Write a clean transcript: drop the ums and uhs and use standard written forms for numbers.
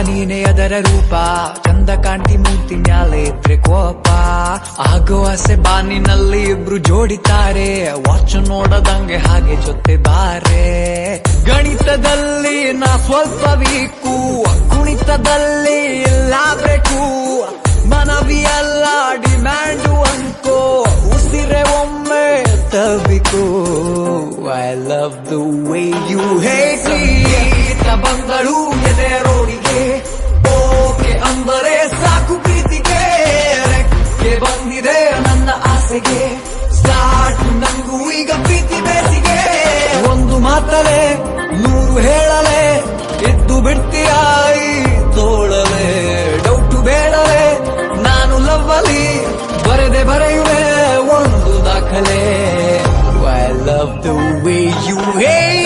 ನೀನೆ ಅದರ ರೂಪ, ಚಂದ ಕಾಣ್ತಿ ಮೂರ್ತಿ ಮ್ಯಾಲೆ ಇದ್ರೆ ಕೋಪ. ಆಗೋ ಆಸೆ ಬಾನಿನಲ್ಲಿ ಇಬ್ರು ಜೋಡಿತಾರೆ, ವಾಚ್ ನೋಡದಂಗೆ ಹಾಗೆ ಜೊತೆ ಬಾರೆ. ಗಣಿತದಲ್ಲಿ ನಾ ಸ್ವಲ್ಪ ವೀಕು, ಕುಣಿತದಲ್ಲಿ ಇಲ್ಲ ಬೇಕು. ಮನವಿಯಲ್ಲ ಡಿಮ್ಯಾಂಡು ಅನ್ಕೋ, ಉಸಿರೆ ಒಮ್ಮೆ ತಬಿಕೋ. I love the way you hate me. ಬಂದಳು ಎದೆ ರೋಡಿಗೆ, ಓಕೆ ಅಂದರೆ ಸಾಕು ಪ್ರೀತಿಗೆ. ರೆಕ್ಕೆ ಬಂದಿದೆ ನನ್ನ ಆಸೆಗೆ, ಸ್ಟಾರ್ಟ್ ನಂಗೂ ಈಗ ಪ್ರೀತಿ ಬೇಸಿಗೆ. ಒಂದು ಮಾತಲೆ 100 ಹೇಳಲೆ, ಇದ್ದು ಬಿಡ್ತೀಯ ಈ ತೋಳಲೆ. ಡೌಟು ಬೇಡಲೆ, ನಾನು ಲವ್ವಲಿ ಬರೆಯುವೆ ಒಂದು ದಾಖಲೆ. I love the way you hate